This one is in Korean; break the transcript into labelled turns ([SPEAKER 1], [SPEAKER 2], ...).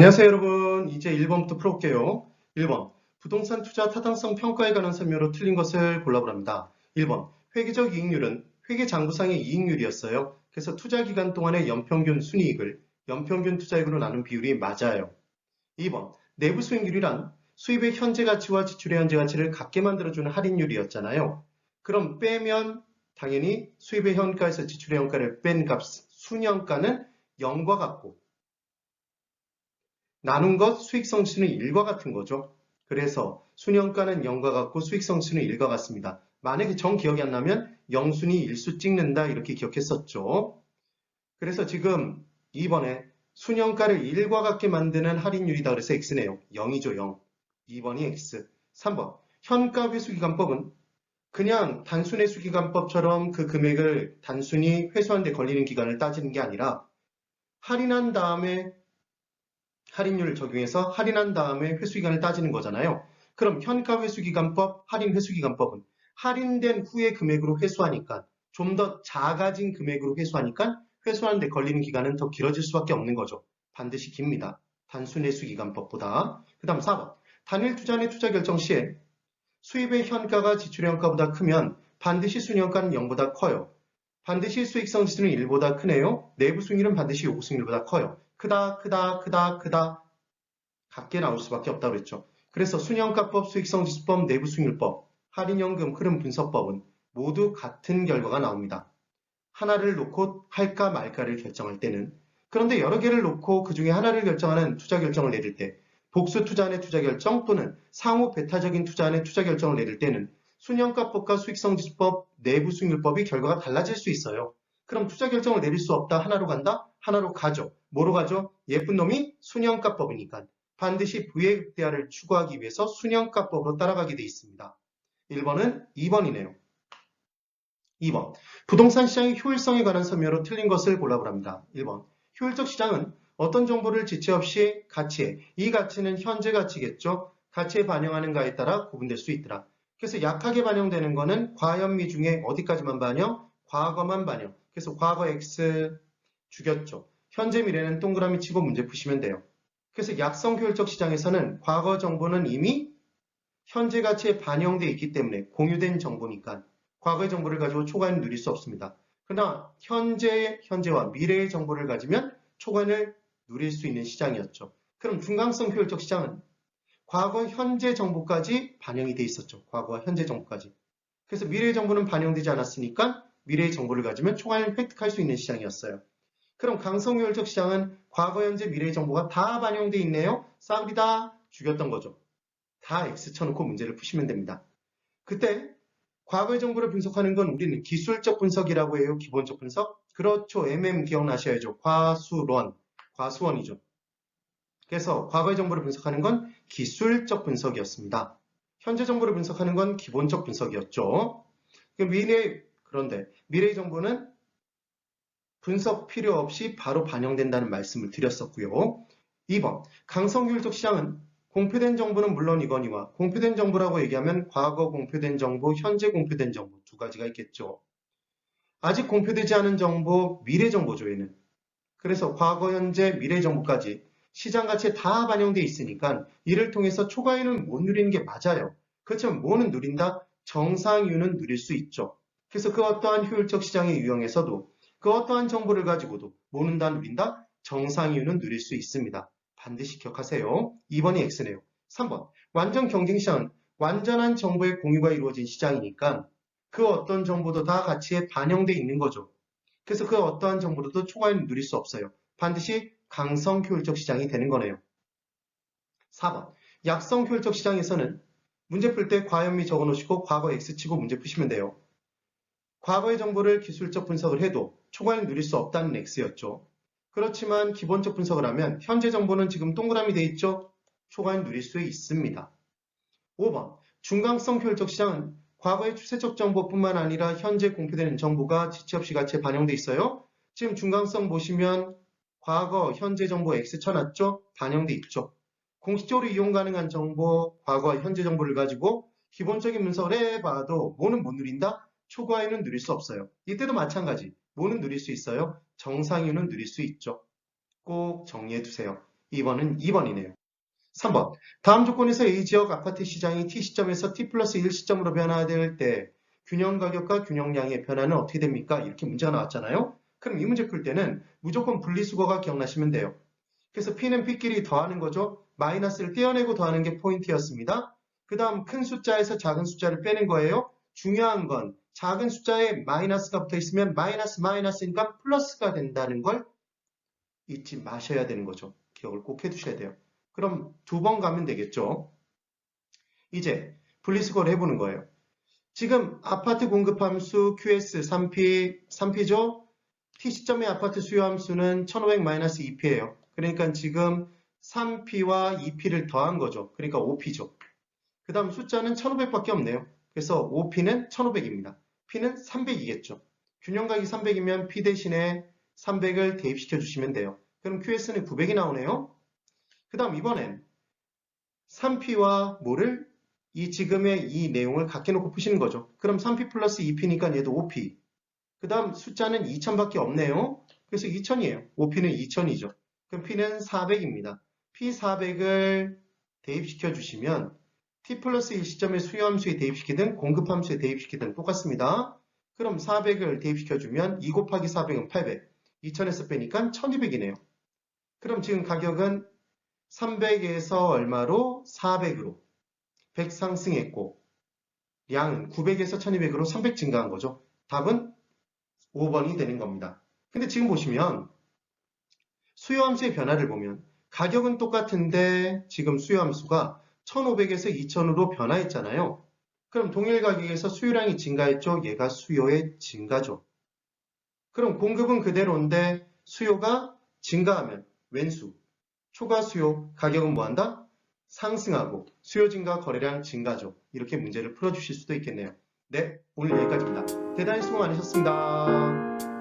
[SPEAKER 1] 안녕하세요 여러분. 이제 1번부터 풀어볼게요. 1번. 부동산 투자 타당성 평가에 관한 설명으로 틀린 것을 골라보랍니다. 1번. 회계적 이익률은 회계장부상의 이익률이었어요. 그래서 투자기간 동안의 연평균 순이익을 연평균 투자액으로 나눈 비율이 맞아요. 2번. 내부 수익률이란 수입의 현재 가치와 지출의 현재 가치를 같게 만들어주는 할인율이었잖아요. 그럼 빼면 당연히 수입의 현가에서 지출의 현가를 뺀 값, 순현가는 0과 같고 나눈 것 수익성 지수는 1과 같은 거죠. 그래서 순현가는 0과 같고 수익성 지수는 1과 같습니다. 만약에 정 기억이 안 나면 0순위 1수 찍는다 이렇게 기억했었죠. 그래서 지금 2번에 순현가를 1과 같게 만드는 할인율이다 그래서 X네요. 0이죠. 0. 2번이 X. 3번 현가 회수기간법은 그냥 단순 회수기간법처럼 그 금액을 단순히 회수하는 데 걸리는 기간을 따지는 게 아니라 할인한 다음에 할인율을 적용해서 할인한 다음에 회수기간을 따지는 거잖아요. 그럼 현가 회수기간법, 할인 회수기간법은 할인된 후의 금액으로 회수하니까 좀 더 작아진 금액으로 회수하니까 회수하는 데 걸리는 기간은 더 길어질 수밖에 없는 거죠. 반드시 깁니다. 단순 회수기간법보다. 그 다음 4번. 단일 투자의 투자 결정 시에 수입의 현가가 지출의 현가보다 크면 반드시 순현가는 0보다 커요. 반드시 수익성 지수는 1보다 크네요. 내부 수익률은 반드시 요구 수익률보다 커요. 크다, 크다, 크다, 크다. 같게 나올 수밖에 없다고 그랬죠. 그래서 순현가법, 수익성지수법, 내부수익률법, 할인연금, 흐름분석법은 모두 같은 결과가 나옵니다. 하나를 놓고 할까 말까를 결정할 때는 그런데 여러 개를 놓고 그 중에 하나를 결정하는 투자 결정을 내릴 때 복수 투자안의 투자 결정 또는 상호 배타적인 투자안의 투자 결정을 내릴 때는 순현가법과 수익성지수법, 내부수익률법이 결과가 달라질 수 있어요. 그럼 투자 결정을 내릴 수 없다. 하나로 간다? 하나로 가죠. 뭐로 가죠? 예쁜 놈이 순현가법이니까. 반드시 부의 극대화를 추구하기 위해서 순현가법으로 따라가게 돼 있습니다. 1번은 2번이네요. 2번. 부동산 시장의 효율성에 관한 설명으로 틀린 것을 골라보랍니다. 1번. 효율적 시장은 어떤 정보를 지체 없이 가치에, 이 가치는 현재 가치겠죠. 가치에 반영하는가에 따라 구분될 수 있더라. 그래서 약하게 반영되는 거는 과현미 중에 어디까지만 반영? 과거만 반영. 그래서 과거 X 죽였죠. 현재 미래는 동그라미 치고 문제 푸시면 돼요. 그래서 약성 효율적 시장에서는 과거 정보는 이미 현재 가치에 반영되어 있기 때문에 공유된 정보니까 과거의 정보를 가지고 초과는 누릴 수 없습니다. 그러나 현재와 미래의 정보를 가지면 초과를 누릴 수 있는 시장이었죠. 그럼 중간성 효율적 시장은 과거 현재 정보까지 반영이 되어 있었죠. 과거와 현재 정보까지. 그래서 미래의 정보는 반영되지 않았으니까 미래의 정보를 가지면 초과를 획득할 수 있는 시장이었어요. 그럼 강성효율적 시장은 과거, 현재, 미래의 정보가 다 반영되어 있네요. 싸구리다 죽였던 거죠. 다 X 쳐놓고 문제를 푸시면 됩니다. 그때 과거의 정보를 분석하는 건 우리는 기술적 분석이라고 해요. 기본적 분석. 그렇죠. 기억나셔야죠. 과수원이죠. 그래서 과거의 정보를 분석하는 건 기술적 분석이었습니다. 현재 정보를 분석하는 건 기본적 분석이었죠. 그런데 미래의 정보는 분석 필요 없이 바로 반영된다는 말씀을 드렸었고요. 2번, 강성효율적 시장은 공표된 정보는 물론이거니와 공표된 정보라고 얘기하면 과거 공표된 정보, 현재 공표된 정보 두 가지가 있겠죠. 아직 공표되지 않은 정보, 미래 정보죠, 얘는. 그래서 과거, 현재, 미래 정보까지 시장 가치에 다 반영되어 있으니까 이를 통해서 초과이윤은 못 누리는 게 맞아요. 그렇지만 뭐는 누린다? 정상이윤은 누릴 수 있죠. 그래서 그 어떠한 효율적 시장의 유형에서도 그 어떠한 정보를 가지고도 뭐는 다 누린다? 정상이윤은 누릴 수 있습니다. 반드시 기억하세요. 2번이 X네요. 3번. 완전 경쟁시장은 완전한 정보의 공유가 이루어진 시장이니까 그 어떤 정보도 다 가치에 반영되어 있는 거죠. 그래서 그 어떠한 정보로도 초과이윤을 누릴 수 없어요. 반드시 강성 효율적 시장이 되는 거네요. 4번. 약성 효율적 시장에서는 문제 풀 때 과현미 적어놓으시고 과거 X치고 문제 푸시면 돼요. 과거의 정보를 기술적 분석을 해도 초과이윤을 누릴 수 없다는 X였죠. 그렇지만 기본적 분석을 하면 현재 정보는 지금 동그라미 돼 있죠? 초과이윤 누릴 수 있습니다. 5번. 중간성 효율적 시장은 과거의 추세적 정보뿐만 아니라 현재 공표되는 정보가 지체 없이 가치에 반영돼 있어요. 지금 중간성 보시면 과거, 현재 정보 X 쳐놨죠? 반영돼 있죠. 공식적으로 이용 가능한 정보, 과거와 현재 정보를 가지고 기본적인 분석을 해봐도 뭐는 못 누린다? 초과이윤은 누릴 수 없어요. 이때도 마찬가지. 뭐는 누릴 수 있어요? 정상이윤은 누릴 수 있죠. 꼭 정리해 두세요. 2번은 2번이네요. 3번. 다음 조건에서 A지역 아파트 시장이 T시점에서 T 플러스 1시점으로 변화될 때 균형 가격과 균형량의 변화는 어떻게 됩니까? 이렇게 문제가 나왔잖아요. 그럼 이 문제 풀 때는 무조건 분리수거가 기억나시면 돼요. 그래서 P는 P끼리 더하는 거죠. 마이너스를 떼어내고 더하는 게 포인트였습니다. 그 다음 큰 숫자에서 작은 숫자를 빼는 거예요. 중요한 건 작은 숫자에 마이너스가 붙어 있으면 마이너스니까 플러스가 된다는 걸 잊지 마셔야 되는 거죠. 기억을 꼭 해두셔야 돼요. 그럼 2번 가면 되겠죠. 이제 분리수거를 해보는 거예요. 지금 아파트 공급함수 QS 3P죠? T시점의 아파트 수요함수는 1500-2P예요. 그러니까 지금 3P와 2P를 더한 거죠. 그러니까 5P죠. 그 다음 숫자는 1500밖에 없네요. 그래서 5P는 1500입니다. P는 300이겠죠. 균형각이 300이면 P 대신에 300을 대입시켜 주시면 돼요. 그럼 QS는 900이 나오네요. 그 다음 이번엔 3P와 뭐를? 지금의 이 내용을 같게 놓고 푸시는 거죠. 그럼 3P 플러스 2P니까 얘도 5P. 그 다음 숫자는 2000밖에 없네요. 그래서 2000이에요. 5P는 2000이죠. 그럼 P는 400입니다. P400을 대입시켜 주시면 T 플러스 1시점의 수요함수에 대입시키든 공급함수에 대입시키든 똑같습니다. 그럼 400을 대입시켜주면 2 곱하기 400은 800. 2000에서 빼니까 1200이네요. 그럼 지금 가격은 300에서 얼마로? 400으로 100 상승했고 양은 900에서 1200으로 300 증가한 거죠. 답은 5번이 되는 겁니다. 근데 지금 보시면 수요함수의 변화를 보면 가격은 똑같은데 지금 수요함수가 1500에서 2000으로 변화했잖아요. 그럼 동일 가격에서 수요량이 증가했죠. 얘가 수요의 증가죠. 그럼 공급은 그대로인데 수요가 증가하면 왼수, 초과 수요, 가격은 뭐한다? 상승하고 수요 증가, 거래량 증가죠. 이렇게 문제를 풀어주실 수도 있겠네요. 네, 오늘 여기까지입니다. 대단히 수고 많으셨습니다.